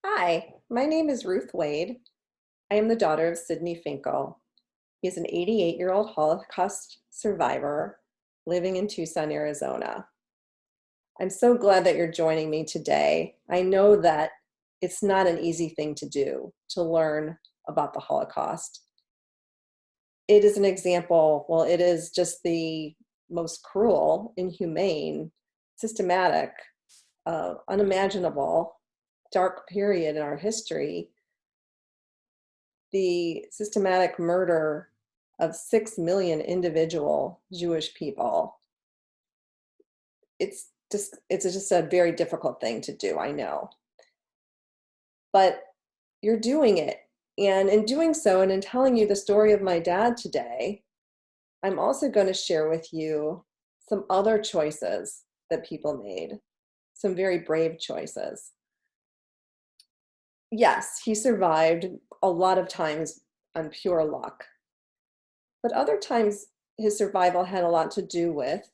Hi, my name is Ruth Wade. I am the daughter of Sidney Finkel. He is an 88-year-old Holocaust survivor living in Tucson, Arizona. I'm so glad that you're joining me today. I know that it's not an easy thing to do, to learn about the Holocaust. It is an example, well, it is just the most cruel, inhumane, systematic, unimaginable, dark period in our history. The systematic murder of 6 million individual Jewish people. It's just a very difficult thing to do, I know. But you're doing it. And in doing so, and in telling you the story of my dad today, I'm also going to share with you some other choices that people made, some very brave choices. Yes, he survived a lot of times on pure luck. But other times, his survival had a lot to do with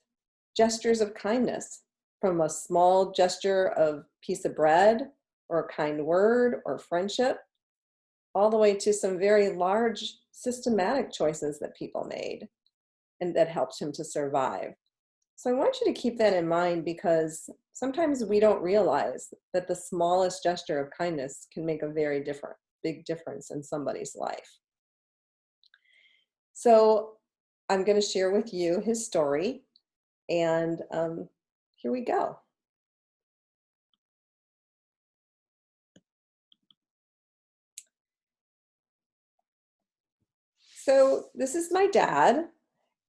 gestures of kindness, from a small gesture of piece of bread or a kind word or friendship, all the way to some very large systematic choices that people made and that helped him to survive. So I want you to keep that in mind, because sometimes we don't realize that the smallest gesture of kindness can make a very big difference in somebody's life. So I'm going to share with you his story, and here we go. So this is my dad,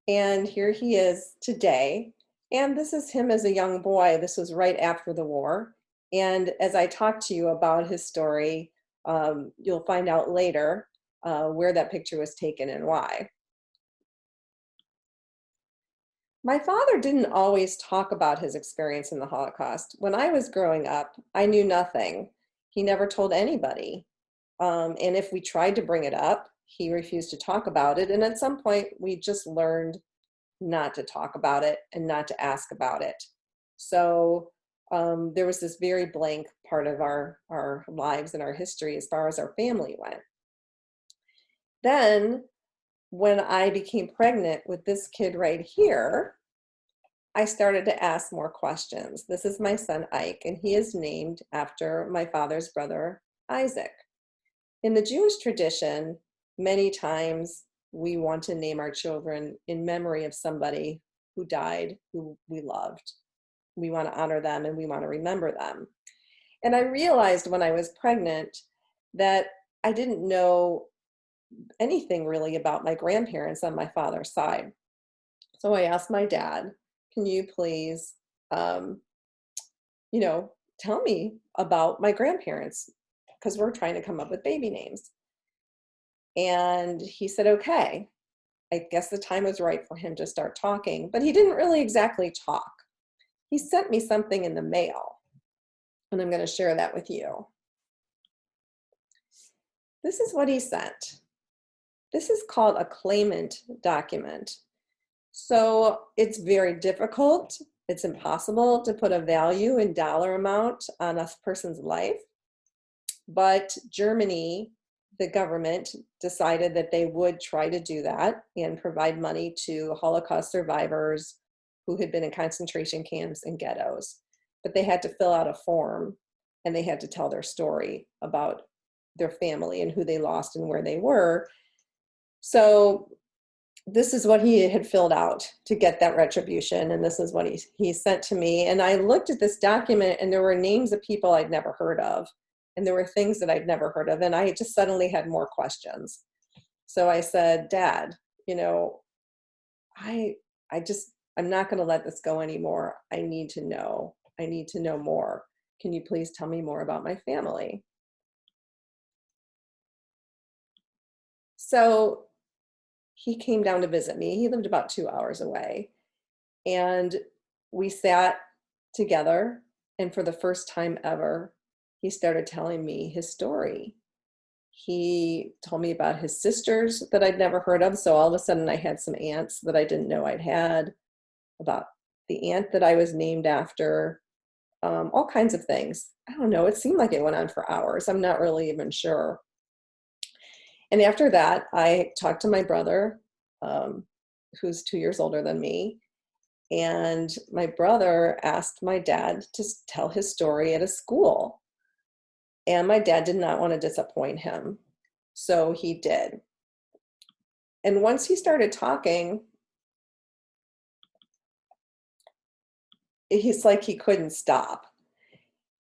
and here he is today. And this is him as a young boy. This was right after the war. And as I talk to you about his story, you'll find out later where that picture was taken and why. My father didn't always talk about his experience in the Holocaust. When I was growing up, I knew nothing. He never told anybody. And if we tried to bring it up, he refused to talk about it. And at some point, we just learned not to talk about it and not to ask about it. So there was this very blank part of our lives and our history as far as our family went. Then, when I became pregnant with this kid right here, I started to ask more questions. This is my son, Ike, and he is named after my father's brother, Isaac. In the Jewish tradition, many times we want to name our children in memory of somebody who died, who we loved. We want to honor them and we want to remember them. And I realized when I was pregnant that I didn't know anything really about my grandparents on my father's side. So I asked my dad, can you please, um, tell me about my grandparents? Because we're trying to come up with baby names. And he said, okay. I guess the time was right for him to start talking, but he didn't really exactly talk. He sent me something in the mail, and I'm going to share that with you. This is what he sent. This is called a claimant document. So it's very difficult. It's impossible to put a value in dollar amount on a person's life. But Germany, the government, decided that they would try to do that and provide money to Holocaust survivors who had been in concentration camps and ghettos. But they had to fill out a form, and they had to tell their story about their family and who they lost and where they were. So this is what he had filled out to get that retribution, and this is what he sent to me. And I looked at this document, and there were names of people I'd never heard of, and there were things that I'd never heard of, and I just suddenly had more questions. So I said, Dad, I I'm not going to let this go anymore. I need to know. I need to know more. Can you please tell me more about my family? So he came down to visit me. He lived about 2 hours away. And we sat together, and for the first time ever, he started telling me his story. He told me about his sisters that I'd never heard of. So all of a sudden, I had some aunts that I didn't know I'd had, about the aunt that I was named after. all kinds of things. I don't know, it seemed like it went on for hours. I'm not really even sure. And after that, I talked to my brother, um, who's 2 years older than me. And my brother asked my dad to tell his story at a school. And my dad did not want to disappoint him. So he did. And once he started talking, he's like he couldn't stop.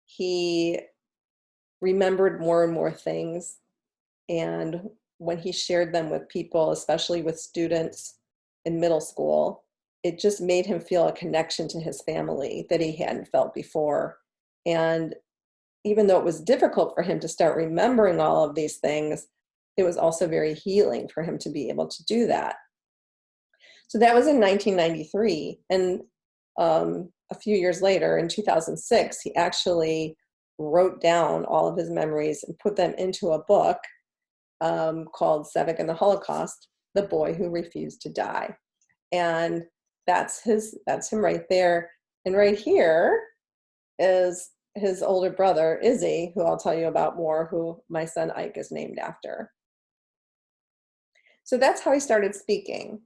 He remembered more and more things. And when he shared them with people, especially with students in middle school, it just made him feel a connection to his family that he hadn't felt before. And even though it was difficult for him to start remembering all of these things, it was also very healing for him to be able to do that. So that was in 1993. And a few years later, in 2006, he actually wrote down all of his memories and put them into a book called Sevek and the Holocaust, The Boy Who Refused to Die. And that's him right there. And right here is his older brother, Izzy, who I'll tell you about more, who my son Ike is named after. So that's how he started speaking.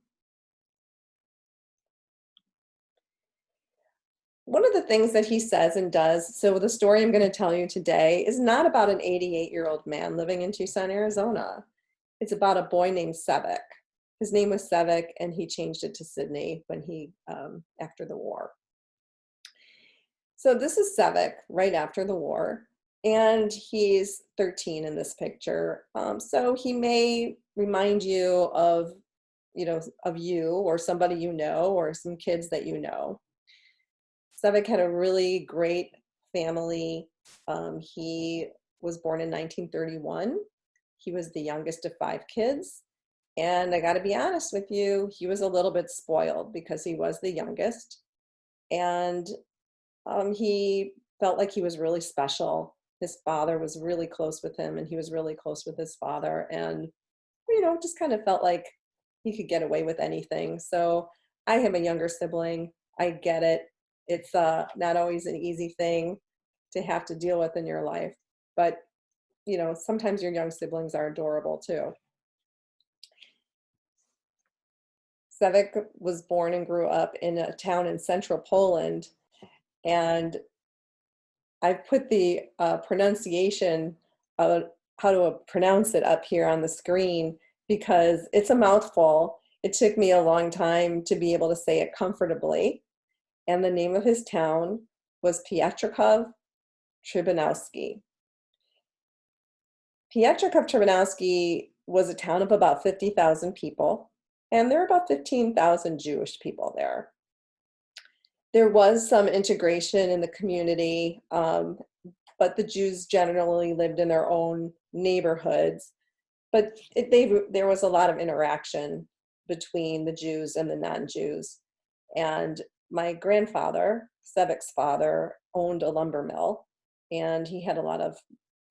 One of the things that he says and does, so the story I'm going to tell you today is not about an 88-year-old man living in Tucson, Arizona. It's about a boy named Sevek. His name was Sevek, and he changed it to Sydney when after the war. So this is Sevek right after the war, and he's 13 in this picture. So he may remind you of you or somebody you know or some kids that you know. Sevek had a really great family. He was born in 1931. He was the youngest of 5 kids. And I got to be honest with you, he was a little bit spoiled because he was the youngest. And he felt like he was really special. His father was really close with him, and he was really close with his father. And, just kind of felt like he could get away with anything. So I have a younger sibling. I get it. It's not always an easy thing to have to deal with in your life. But, sometimes your young siblings are adorable too. Sevek was born and grew up in a town in central Poland, and I put the pronunciation of how to pronounce it up here on the screen because it's a mouthful. It took me a long time to be able to say it comfortably. And the name of his town was Pietrków Trybunalski. Pietrków Trybunalski was a town of about 50,000 people, and there were about 15,000 Jewish people there. There was some integration in the community, but the Jews generally lived in their own neighborhoods. But there was a lot of interaction between the Jews and the non-Jews. And my grandfather, Sevek's father, owned a lumber mill, and he had a lot of,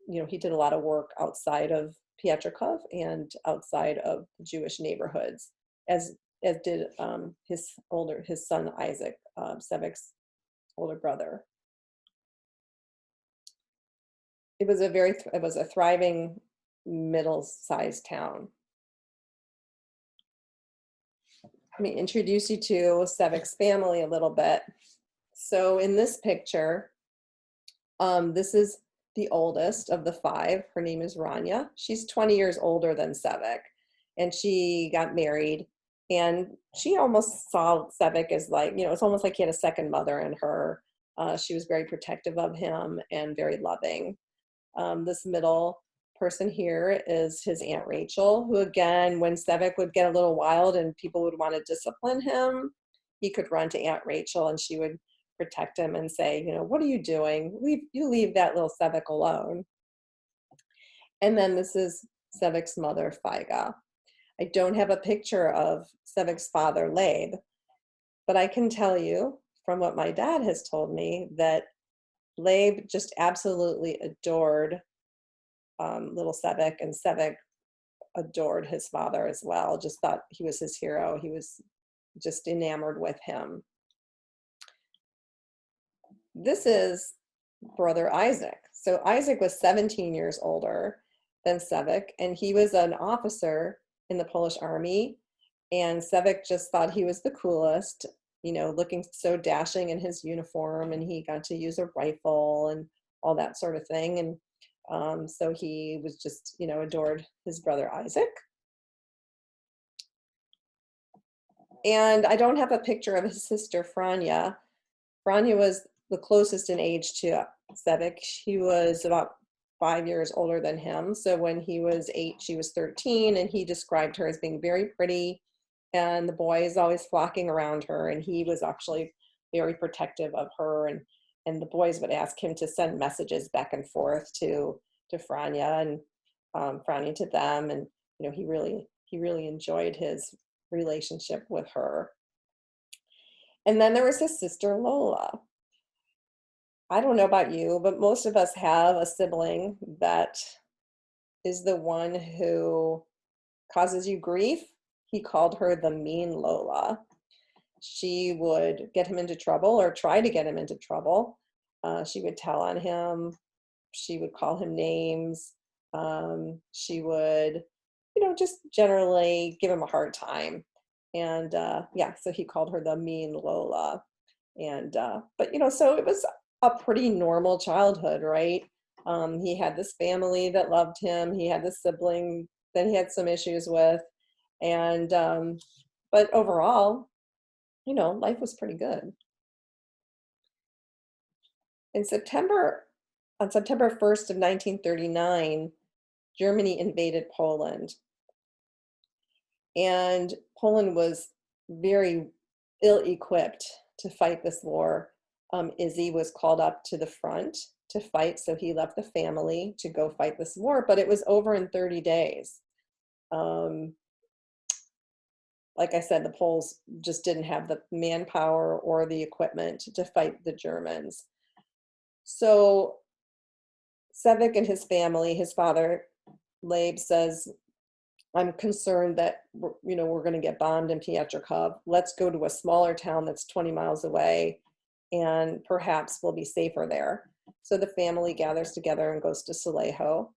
he did a lot of work outside of Pietrków and outside of Jewish neighborhoods, as did his son Isaac, Sevek's older brother. It was a thriving middle-sized town. Let me introduce you to Sevek's family a little bit. So in this picture, this is the oldest of the 5. Her name is Rania. She's 20 years older than Sevek, and she got married. And she almost saw Sevek as it's almost like he had a second mother in her. She was very protective of him and very loving. This middle person here is his Aunt Rachel, who again, when Sevek would get a little wild and people would want to discipline him, he could run to Aunt Rachel and she would protect him and say, what are you doing? Leave that little Sevek alone. And then this is Sevek's mother, Faiga. I don't have a picture of Sevek's father, Leib, but I can tell you from what my dad has told me that Leib just absolutely adored little Sevek, and Sevek adored his father as well, just thought he was his hero. He was just enamored with him. This is brother Isaac. So Isaac was 17 years older than Sevek, and he was an officer in the Polish army. And Sevek just thought he was the coolest, looking so dashing in his uniform, and he got to use a rifle and all that sort of thing. And so he was just, adored his brother Isaac. And I don't have a picture of his sister Franya. Franya was the closest in age to Sevek. She was about 5 years older than him. So when he was 8, she was 13, and he described her as being very pretty, and the boys always flocking around her, and he was actually very protective of her, and the boys would ask him to send messages back and forth to Franya, and Franya to them, and he really enjoyed his relationship with her. And then there was his sister Lola. I don't know about you, but most of us have a sibling that is the one who causes you grief. He called her the mean Lola. She would get him into trouble or try to get him into trouble. She would tell on him. She would call him names. She would, just generally give him a hard time. And so he called her the mean Lola. And, but, so it was a pretty normal childhood, right? He had this family that loved him. He had this sibling that he had some issues with. And, but overall, life was pretty good. On September 1st of 1939, Germany invaded Poland. And Poland was very ill-equipped to fight this war. Izzy was called up to the front to fight, so he left the family to go fight this war, but it was over in 30 days. Like I said, the Poles just didn't have the manpower or the equipment to fight the Germans. So Sevek and his family, his father, Leib, says, I'm concerned that, we're going to get bombed in Pietrków. Let's go to a smaller town that's 20 miles away, and perhaps we'll be safer there. So the family gathers together and goes to Saleho.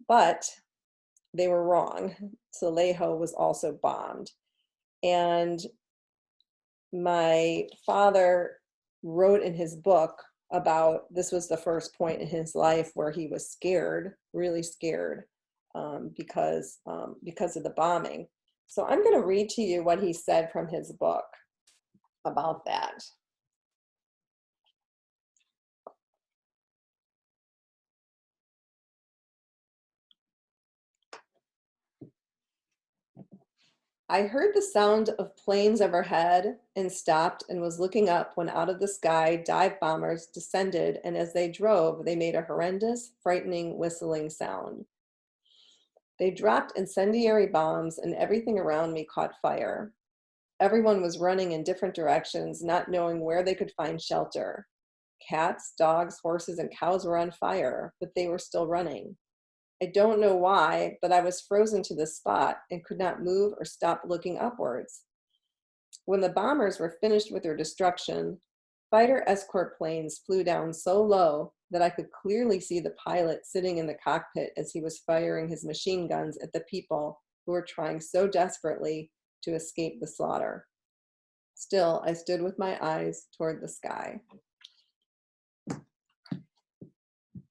But they were wrong. Saleho was also bombed. And my father wrote in his book about this was the first point in his life where he was scared, really scared, because of the bombing. So I'm going to read to you what he said from his book about that. I heard the sound of planes overhead and stopped and was looking up when out of the sky dive bombers descended, and as they drove, they made a horrendous, frightening, whistling sound. They dropped incendiary bombs and everything around me caught fire. Everyone was running in different directions, not knowing where they could find shelter. Cats, dogs, horses, and cows were on fire, but they were still running. I don't know why, but I was frozen to the spot and could not move or stop looking upwards. When the bombers were finished with their destruction, fighter escort planes flew down so low that I could clearly see the pilot sitting in the cockpit as he was firing his machine guns at the people who were trying so desperately to escape the slaughter. Still, I stood with my eyes toward the sky.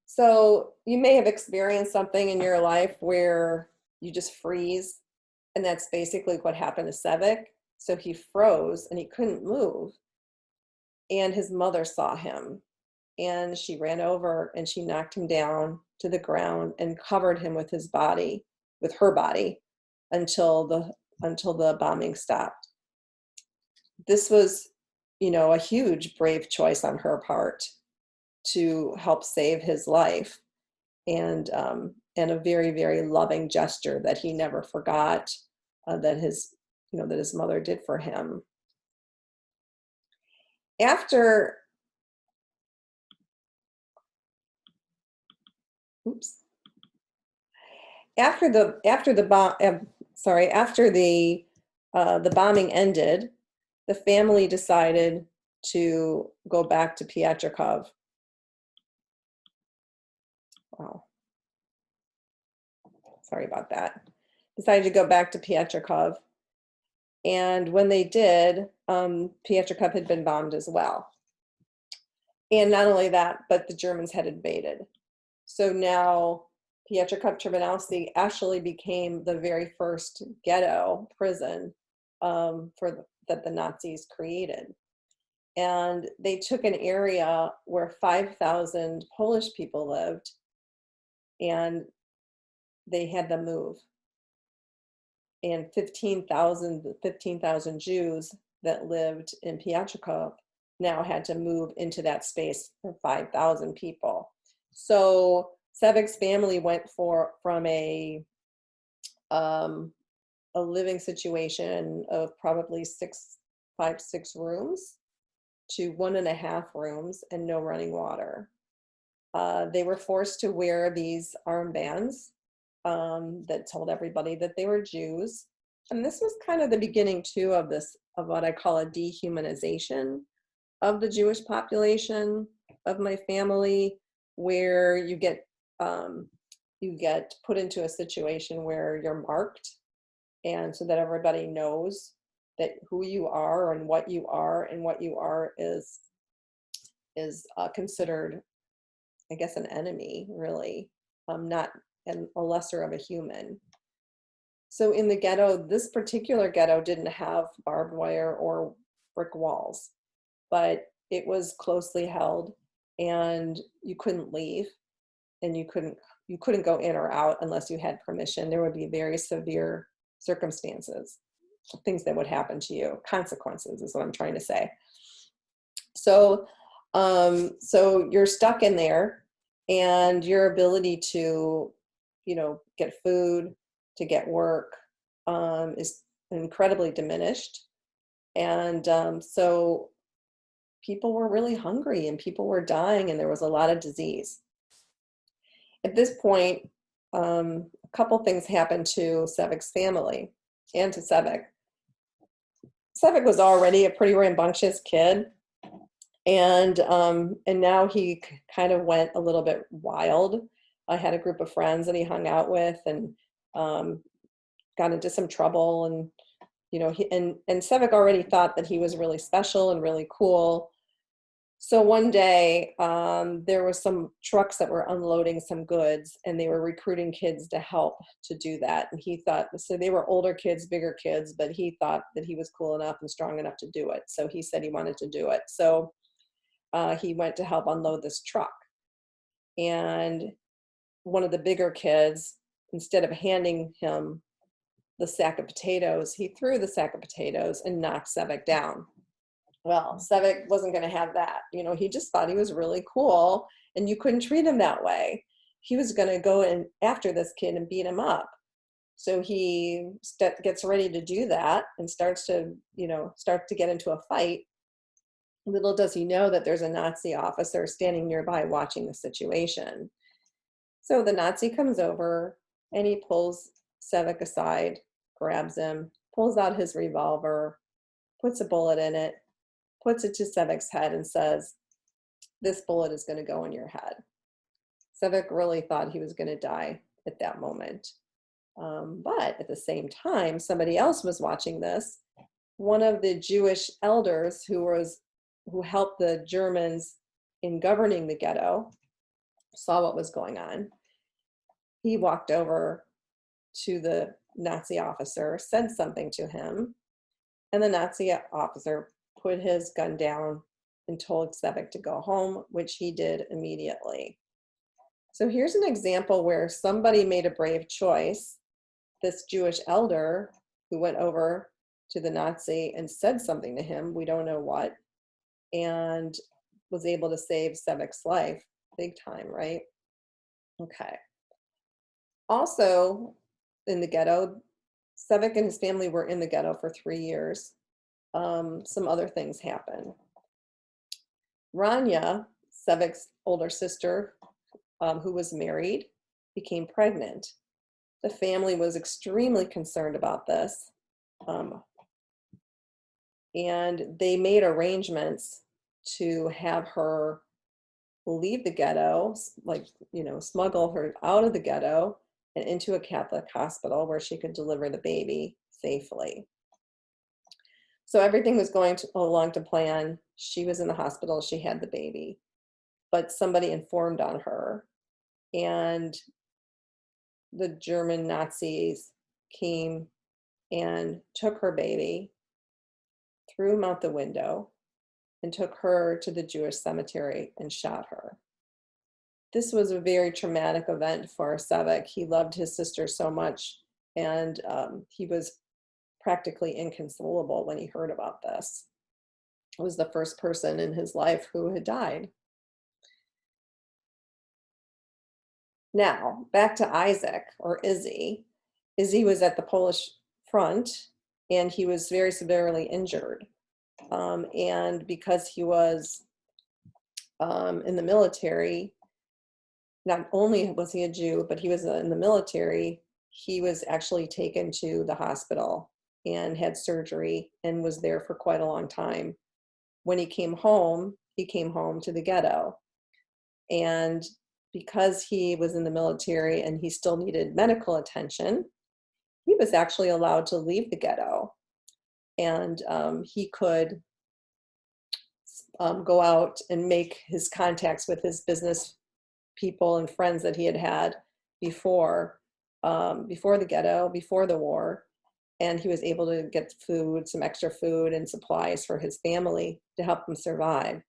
So you may have experienced something in your life where you just freeze, and that's basically what happened to Sevek. So he froze and he couldn't move, and his mother saw him, and she ran over and she knocked him down to the ground and covered him with her body, until the bombing stopped. This was, a huge brave choice on her part to help save his life, and a very, very loving gesture that he never forgot, that his mother did for him. After the bombing ended, the family decided to go back to Pietrkov. Wow, sorry about that. Decided to go back to Pietrkov. And when they did, Pietrkov had been bombed as well. And not only that, but the Germans had invaded. So now Pietrkov Tribunalski actually became the very first ghetto prison that the Nazis created. And they took an area where 5,000 Polish people lived, and they had them move. And 15,000 Jews that lived in Pietrkov now had to move into that space for 5,000 people. So Sevek's family went from a living situation of probably 5-6 rooms to 1.5 rooms and no running water. They were forced to wear these armbands that told everybody that they were Jews. And this was kind of the beginning too of what I call a dehumanization of the Jewish population, of my family, where you get put into a situation where you're marked, and so that everybody knows that who you are and what you are, and what you are is considered, I guess, an enemy, really, not a lesser of a human. So in the ghetto, this particular ghetto didn't have barbed wire or brick walls, but it was closely held, and you couldn't leave, and you couldn't go in or out unless you had permission. There would be very severe circumstances, things that would happen to you, consequences is what I'm trying to say. So you're stuck in there, and your ability to, get food, to get work, is incredibly diminished. And so people were really hungry, and people were dying, and there was a lot of disease. At this point, a couple things happened to Sevek's family and to Sevek. Sevek was already a pretty rambunctious kid, and now he kind of went a little bit wild. I had a group of friends that he hung out with, and got into some trouble, and and Sevek already thought that he was really special and really cool. So one day, there were some trucks that were unloading some goods, and they were recruiting kids to help to do that. And he thought, so they were older kids, bigger kids, but he thought that he was cool enough and strong enough to do it. So he said he wanted to do it. So he went to help unload this truck. And one of the bigger kids, instead of handing him the sack of potatoes, he threw the sack of potatoes and knocked Sevek down. Well, Sevek wasn't going to have that. He just thought he was really cool, and you couldn't treat him that way. He was going to go in after this kid and beat him up. So he gets ready to do that and starts to get into a fight. Little does he know that there's a Nazi officer standing nearby watching the situation. So the Nazi comes over, and he pulls Sevek aside, grabs him, pulls out his revolver, puts a bullet in it, puts it to Sevek's head, and says, "This bullet is going to go in your head." Sevek really thought he was going to die at that moment. But at the same time, somebody else was watching this. One of the Jewish elders who helped the Germans in governing the ghetto saw what was going on. He walked over to the Nazi officer, said something to him, and the Nazi officer put his gun down and told Sevek to go home, which he did immediately. So here's an example where somebody made a brave choice. This Jewish elder who went over to the Nazi and said something to him, we don't know what, and was able to save Sevek's life. Big time, right? Okay. Also, in the ghetto, Sevek and his family were in the ghetto for 3 years. Some other things happened. Rania, Sevek's older sister, who was married, became pregnant. The family was extremely concerned about this. And they made arrangements to have her leave the ghetto, like, smuggle her out of the ghetto and into a Catholic hospital where she could deliver the baby safely. So everything was going along to plan. She was in the hospital, she had the baby, but somebody informed on her, and the German Nazis came and took her baby, threw him out the window, and took her to the Jewish cemetery and shot her. This was a very traumatic event for Sevek. He loved his sister so much, and he was practically inconsolable when he heard about this. It was the first person in his life who had died. Now, back to Isaac, or Izzy. Izzy was at the Polish front, and he was very severely injured. And because he was in the military, not only was he a Jew, but he was in the military, he was actually taken to the hospital and had surgery and was there for quite a long time. When he came home to the ghetto. And because he was in the military and he still needed medical attention, he was actually allowed to leave the ghetto. And he could go out and make his contacts with his business people and friends that he had had before the ghetto, before the war. And he was able to get food, some extra food and supplies for his family to help them survive.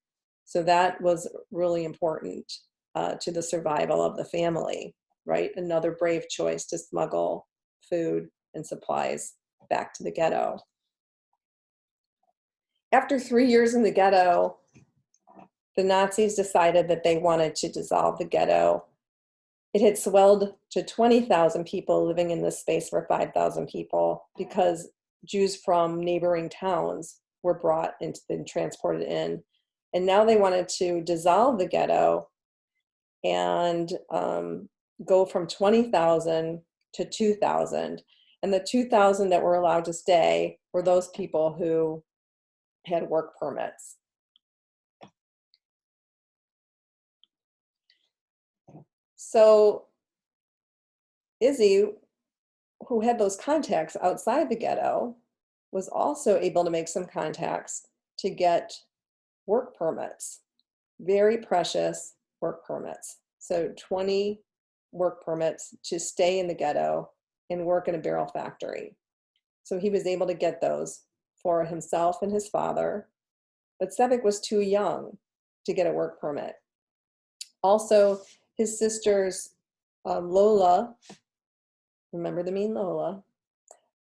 So that was really important to the survival of the family, right? Another brave choice to smuggle food and supplies back to the ghetto. After 3 years in the ghetto, the Nazis decided that they wanted to dissolve the ghetto. It had swelled to 20,000 people living in this space for 5,000 people because Jews from neighboring towns were brought into and transported in. And now they wanted to dissolve the ghetto and go from 20,000 to 2,000. And the 2,000 that were allowed to stay were those people who had work permits. So Izzy, who had those contacts outside the ghetto, was also able to make some contacts to get work permits, very precious work permits. So 20 work permits to stay in the ghetto and work in a barrel factory. So he was able to get those for himself and his father, but Sevek was too young to get a work permit. Also, his sisters, Lola, remember the mean Lola,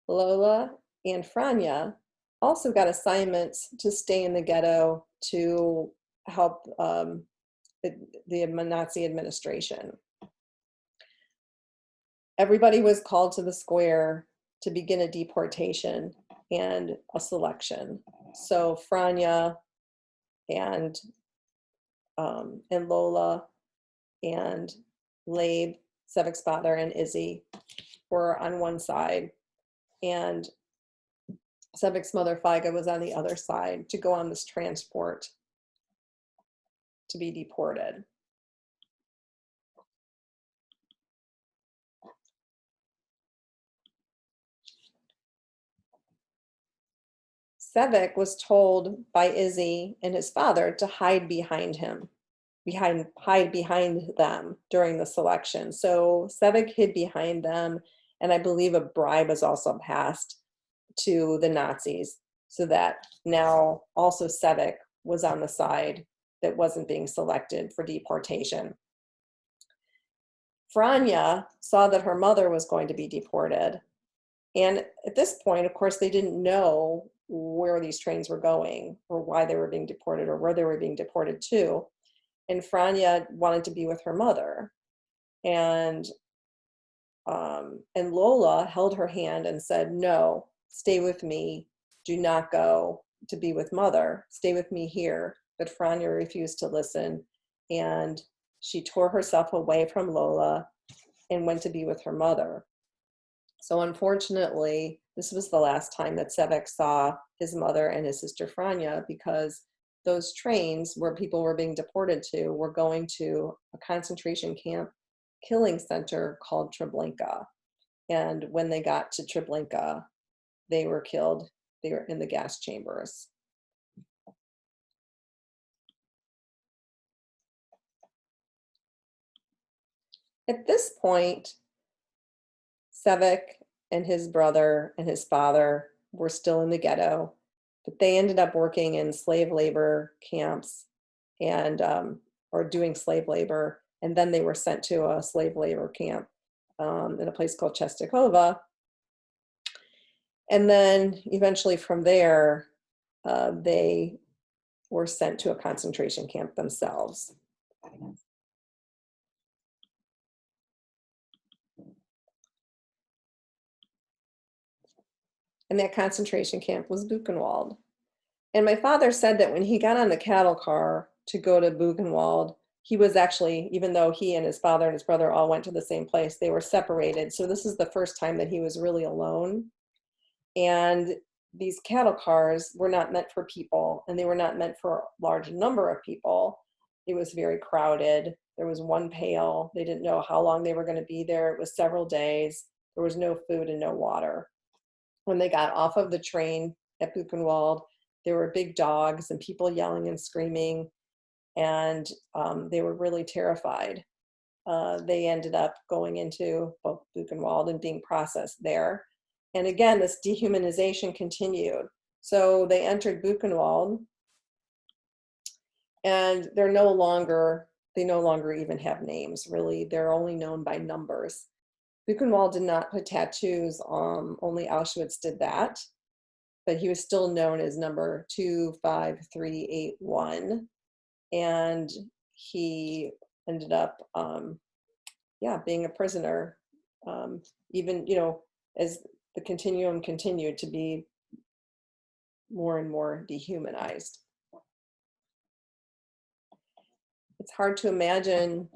Lola and Franya also got assignments to stay in the ghetto to help the Nazi administration. Everybody was called to the square to begin a deportation and a selection. So Franya and Lola and Labe, Sevek's father, and Izzy were on one side, and Sevek's mother, Figa, was on the other side to go on this transport to be deported. Sevek was told by Izzy and his father to hide behind him, hide behind them during the selection. So Sevek hid behind them, and I believe a bribe was also passed to the Nazis so that now also Sevek was on the side that wasn't being selected for deportation. Franya saw that her mother was going to be deported. And at this point, of course, they didn't know where these trains were going or why they were being deported or where they were being deported to. And Franya wanted to be with her mother. And Lola held her hand and said, "No, stay with me. Do not go to be with mother. Stay with me here." But Franya refused to listen. And she tore herself away from Lola and went to be with her mother. So unfortunately, this was the last time that Sevek saw his mother and his sister Franya, because those trains where people were being deported to were going to a concentration camp killing center called Treblinka. And when they got to Treblinka, they were killed. They were in the gas chambers. At this point, Sevek and his brother and his father were still in the ghetto, but they ended up working in slave labor camps and or doing slave labor, and then they were sent to a slave labor camp in a place called Czestochowa. And then eventually from there, they were sent to a concentration camp themselves. And that concentration camp was Buchenwald. And my father said that when he got on the cattle car to go to Buchenwald, he was actually, even though he and his father and his brother all went to the same place, they were separated. So this is the first time that he was really alone. And these cattle cars were not meant for people, and they were not meant for a large number of people. It was very crowded. There was one pail. They didn't know how long they were going to be there. It was several days. There was no food and no water. When they got off of the train at Buchenwald, there were big dogs and people yelling and screaming, and they were really terrified. They ended up going into Buchenwald and being processed there. And again, this dehumanization continued. So they entered Buchenwald, and they no longer even have names, really. They're only known by numbers. Buchenwald did not put tattoos on, only Auschwitz did that, but he was still known as number 25381. And he ended up, being a prisoner, even, as the continuum continued to be more and more dehumanized. It's hard to imagine,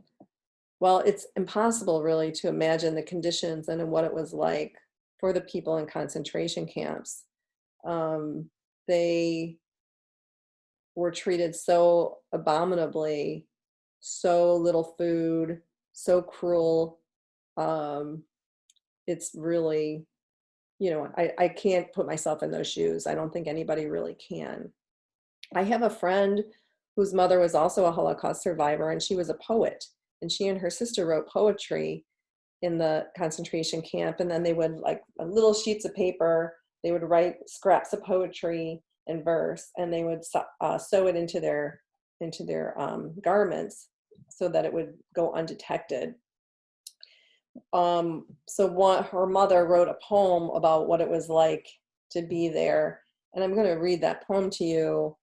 well, it's impossible really to imagine the conditions and what it was like for the people in concentration camps. They were treated so abominably, so little food, so cruel. It's really, I can't put myself in those shoes. I don't think anybody really can. I have a friend whose mother was also a Holocaust survivor, and she was a poet. And she and her sister wrote poetry in the concentration camp. And then they would, like, little sheets of paper, they would write scraps of poetry and verse, and they would sew it into their garments so that it would go undetected. So her mother wrote a poem about what it was like to be there. And I'm going to read that poem to you.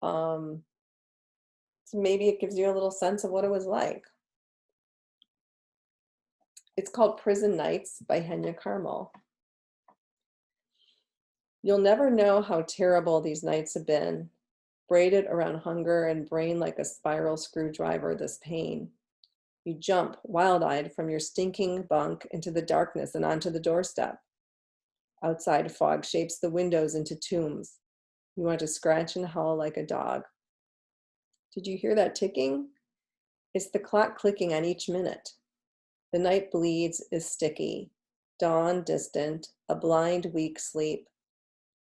So maybe it gives you a little sense of what it was like. It's called Prison Nights by Henya Carmel. You'll never know how terrible these nights have been, braided around hunger and brain like a spiral screwdriver, this pain. You jump, wild-eyed, from your stinking bunk into the darkness and onto the doorstep. Outside, fog shapes the windows into tombs. You want to scratch and howl like a dog. Did you hear that ticking? It's the clock clicking on each minute. The night bleeds is sticky, dawn distant, a blind, weak sleep.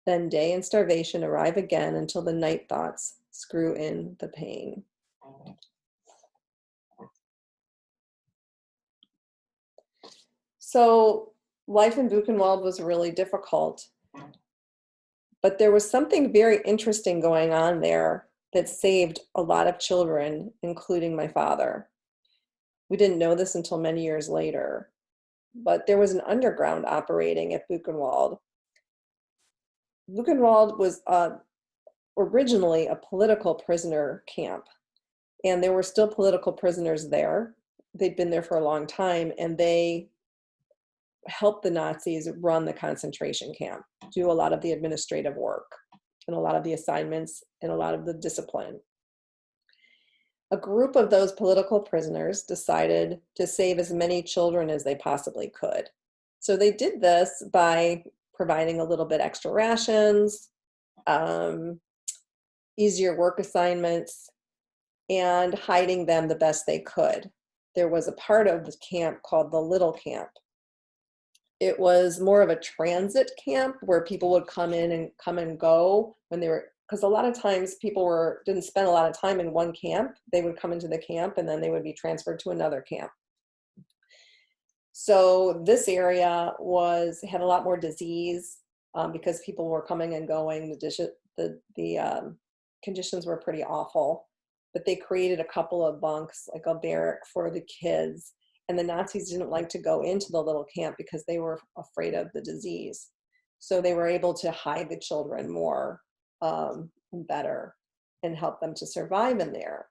Then day and starvation arrive again until the night thoughts screw in the pain. So life in Buchenwald was really difficult, but there was something very interesting going on there that saved a lot of children, including my father. We didn't know this until many years later, but there was an underground operating at Buchenwald. Buchenwald was originally a political prisoner camp, and there were still political prisoners there. They'd been there for a long time, and they helped the Nazis run the concentration camp, do a lot of the administrative work, and a lot of the assignments, and a lot of the discipline. A group of those political prisoners decided to save as many children as they possibly could. So they did this by providing a little bit extra rations, easier work assignments, and hiding them the best they could. There was a part of the camp called the Little Camp. It was more of a transit camp where people would come and go when they were, because a lot of times people didn't spend a lot of time in one camp. They would come into the camp and then they would be transferred to another camp. So this area had a lot more disease because people were coming and going. The conditions were pretty awful, but they created a couple of bunks, like a barrack for the kids. And the Nazis didn't like to go into the little camp because they were afraid of the disease. So they were able to hide the children more better and help them to survive in there.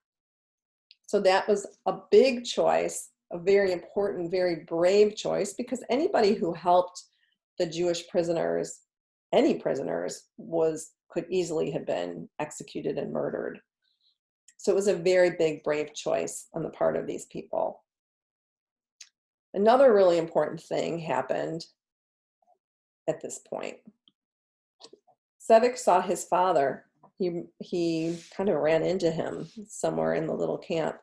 So that was a big choice, a very important, very brave choice, because anybody who helped the Jewish prisoners, any prisoners, could easily have been executed and murdered. So it was a very big, brave choice on the part of these people. Another really important thing happened at this point. Sevek saw his father. He kind of ran into him somewhere in the little camp,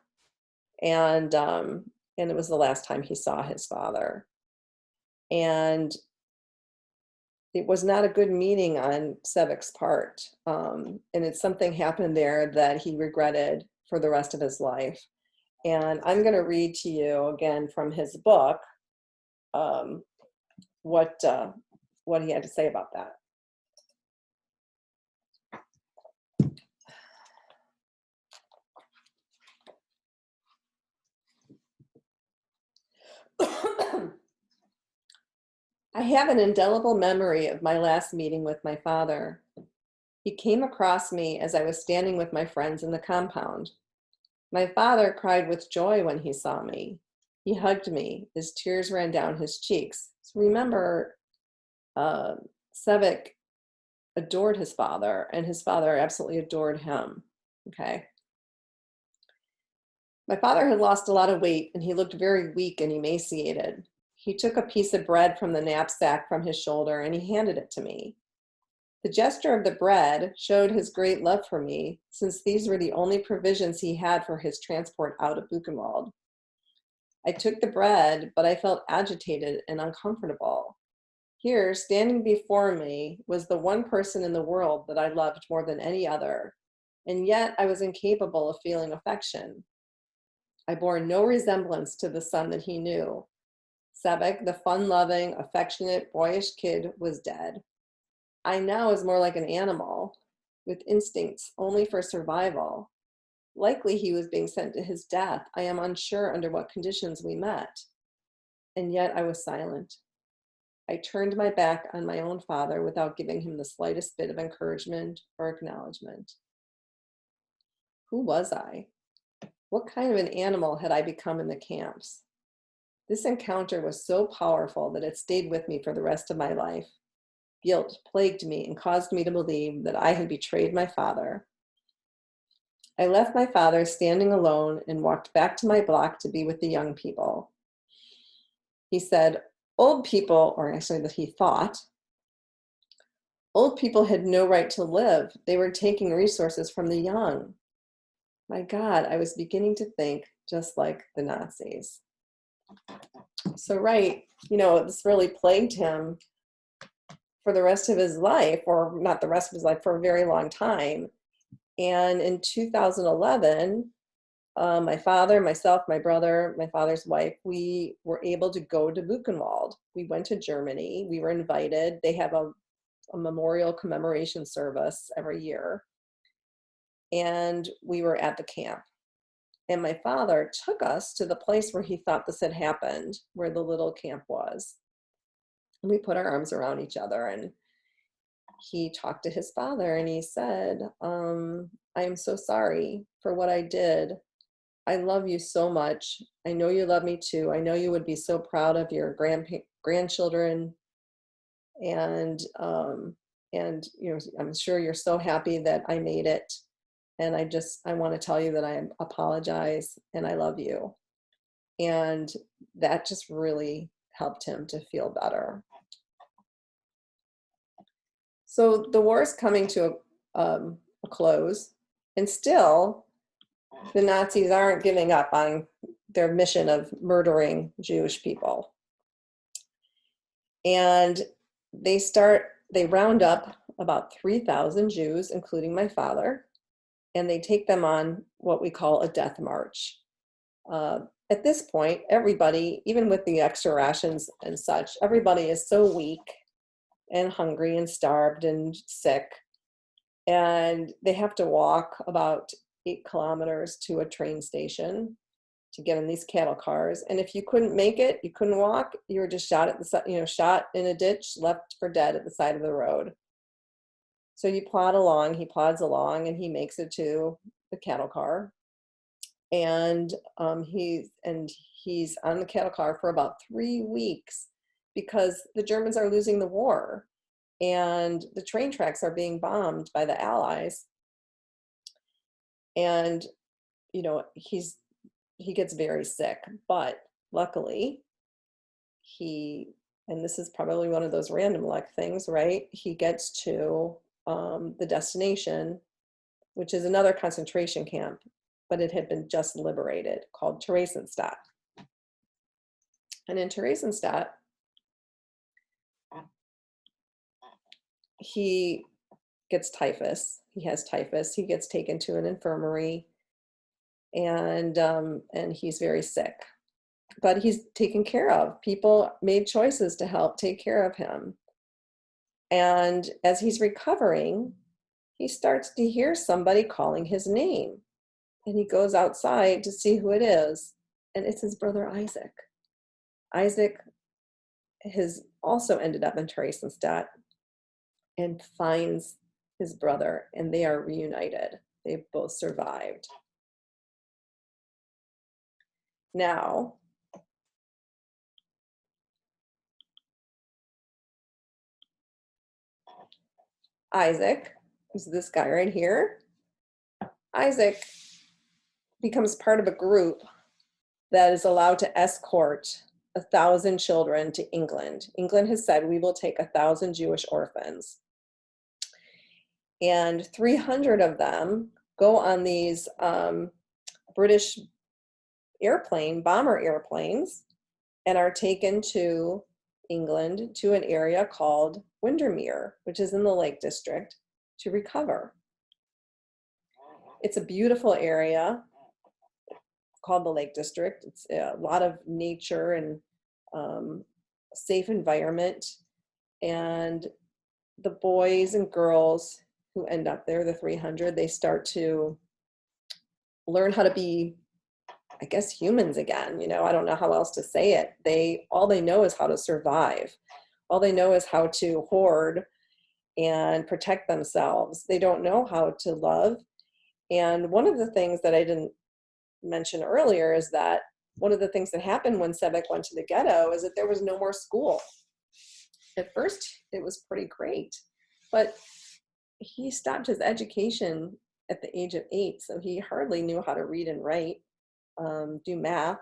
and it was the last time he saw his father. And it was not a good meeting on Sevek's part, and something happened there that he regretted for the rest of his life. And I'm going to read to you again from his book what he had to say about that. I have an indelible memory of my last meeting with my father. He came across me as I was standing with my friends in the compound. My father cried with joy when he saw me. He hugged me. His tears ran down his cheeks. So remember, Sevek adored his father, and his father absolutely adored him. Okay. My father had lost a lot of weight, and he looked very weak and emaciated. He took a piece of bread from the knapsack from his shoulder, and he handed it to me. The gesture of the bread showed his great love for me, since these were the only provisions he had for his transport out of Buchenwald. I took the bread, but I felt agitated and uncomfortable. Here, standing before me, was the one person in the world that I loved more than any other, and yet I was incapable of feeling affection. I bore no resemblance to the son that he knew. Sevek, the fun-loving, affectionate, boyish kid, was dead. I now was more like an animal, with instincts only for survival. Likely he was being sent to his death. I am unsure under what conditions we met. And yet I was silent. I turned my back on my own father without giving him the slightest bit of encouragement or acknowledgement. Who was I? What kind of an animal had I become in the camps? This encounter was so powerful that it stayed with me for the rest of my life. Guilt plagued me and caused me to believe that I had betrayed my father. I left my father standing alone and walked back to my block to be with the young people. He said, old people, or actually that he thought, old people had no right to live. They were taking resources from the young. My God, I was beginning to think just like the Nazis. So, right, this really plagued him for the rest of his life, or not the rest of his life, for a very long time. And in 2011, my father, myself, my brother, my father's wife, we were able to go to Buchenwald. We went to Germany. We were invited. They have a memorial commemoration service every year. And we were at the camp. And my father took us to the place where he thought this had happened, where the little camp was. And we put our arms around each other, and he talked to his father, and he said, I am so sorry for what I did. I love you so much. I know you love me too. I know you would be so proud of your grandchildren. And I'm sure you're so happy that I made it. And I want to tell you that I apologize and I love you. And that just really helped him to feel better. So the war is coming to a close. And still, the Nazis aren't giving up on their mission of murdering Jewish people. And they round up about 3,000 Jews, including my father, and they take them on what we call a death march. At this point, everybody, even with the extra rations and such, everybody is so weak and hungry and starved and sick. And they have to walk about 8 kilometers to a train station to get in these cattle cars. And if you couldn't make it, you couldn't walk, you were just shot at the shot in a ditch, left for dead at the side of the road. So he plods along, and he makes it to the cattle car. And he's on the cattle car for about 3 weeks because the Germans are losing the war and the train tracks are being bombed by the Allies. And he gets very sick, but luckily and this is probably one of those random luck things, right? He gets to the destination, which is another concentration camp, but it had been just liberated, called Theresienstadt. And in Theresienstadt, he gets typhus. He has typhus. He gets taken to an infirmary, and he's very sick. But he's taken care of. People made choices to help take care of him. And as he's recovering, he starts to hear somebody calling his name. And he goes outside to see who it is. And it's his brother Isaac. Isaac has also ended up in Theresienstadt and finds his brother, and they are reunited. They've both survived. Now, Isaac, who's this guy right here, Isaac becomes part of a group that is allowed to escort 1,000 children to England. England has said, we will take 1,000 Jewish orphans. And 300 of them go on these British bomber airplanes, and are taken to England, to an area called Windermere, which is in the Lake District, to recover. It's a beautiful area called the Lake District. It's a lot of nature and safe environment. And the boys and girls who end up there, the 300, they start to learn how to be, I guess, humans again. I don't know how else to say it. All they know is how to survive. All they know is how to hoard and protect themselves. They don't know how to love. And one of the things that I didn't mention earlier is that one of the things that happened when Sevek went to the ghetto is that there was no more school. At first, it was pretty great, but he stopped his education at the age of 8, so he hardly knew how to read and write, do math,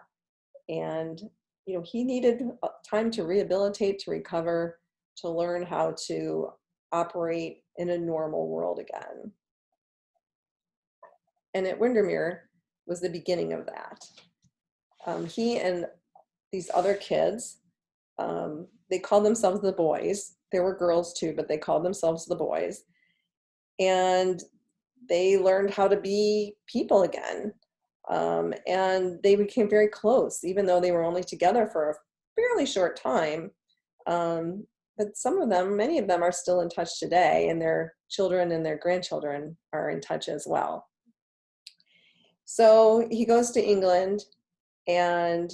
and he needed time to rehabilitate, to recover, to learn how to operate in a normal world again. And at Windermere was the beginning of that. He and these other kids, they called themselves the boys. There were girls too, but they called themselves the boys. And they learned how to be people again. And they became very close, even though they were only together for a fairly short time. But many of them are still in touch today, and their children and their grandchildren are in touch as well. So he goes to England, and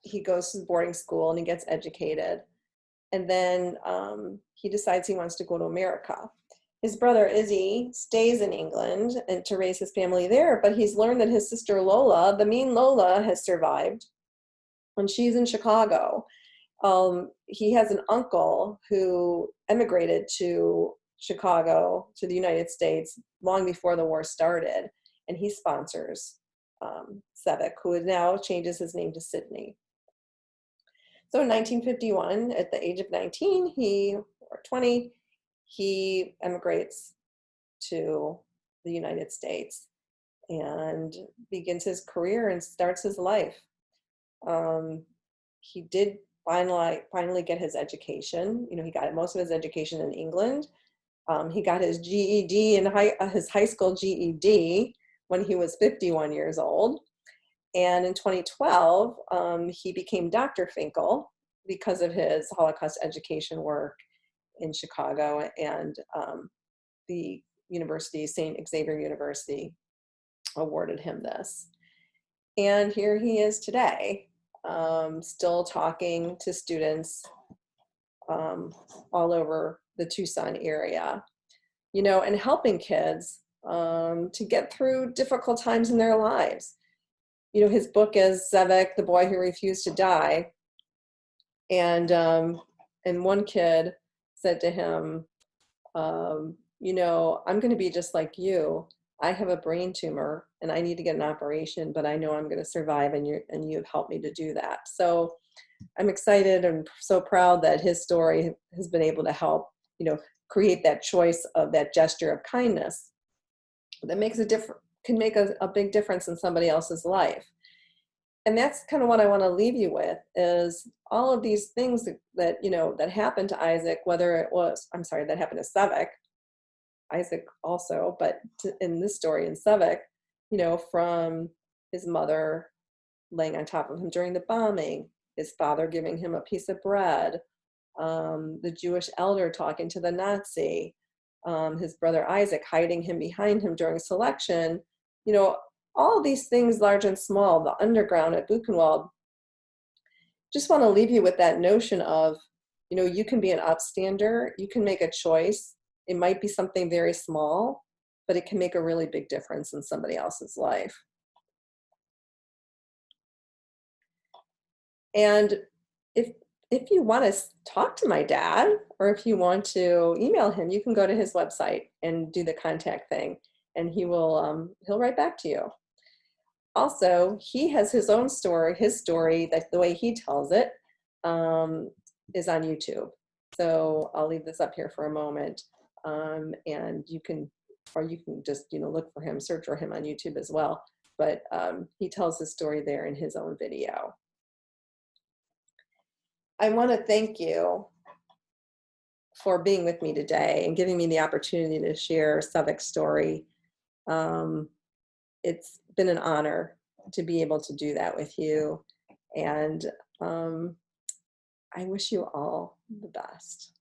he goes to boarding school, and he gets educated. And then he decides he wants to go to America. His brother Izzy stays in England and to raise his family there, but he's learned that his sister Lola, the mean Lola, has survived, and she's in Chicago. He has an uncle who emigrated to Chicago, to the United States, long before the war started, and he sponsors Sevek, who now changes his name to Sidney. So in 1951, at the age of 19, or 20, he emigrates to the United States and begins his career and starts his life. Um, he did finally get his education. You know, he got most of his education in England. He got his GED and his high school GED when he was 51 years old. And in 2012, he became Dr. Finkel because of his Holocaust education work in Chicago, and the university, St. Xavier University, awarded him this. And here he is today, still talking to students all over the Tucson area, you know, and helping kids to get through difficult times in their lives. You know, his book is Sevek, the Boy Who Refused to Die. And one kid said to him, you know, I'm going to be just like you. I have a brain tumor and I need to get an operation, but I know I'm going to survive, and you've helped me to do that. So I'm excited and so proud that his story has been able to help, you know, create that choice of that gesture of kindness that makes can make a big difference in somebody else's life. And that's kind of what I want to leave you with, is all of these things that you know, that happened to Isaac, whether it was, I'm sorry, that happened to Sevek, Isaac also, but in this story in Sevek, you know, from his mother laying on top of him during the bombing, his father giving him a piece of bread, the Jewish elder talking to the Nazi, his brother Isaac hiding him behind him during selection, you know, all of these things, large and small, the underground at Buchenwald. Just want to leave you with that notion of, you know, you can be an upstander, you can make a choice. It might be something very small, but it can make a really big difference in somebody else's life. And if you want to talk to my dad, or if you want to email him, you can go to his website and do the contact thing, and he'll write back to you. Also, he has his own story. His story, that the way he tells it, is on YouTube. So I'll leave this up here for a moment, and you can just, you know, look for him, search for him on YouTube as well. But he tells his story there in his own video. I want to thank you for being with me today and giving me the opportunity to share Sevek's story. It's been an honor to be able to do that with you. And I wish you all the best.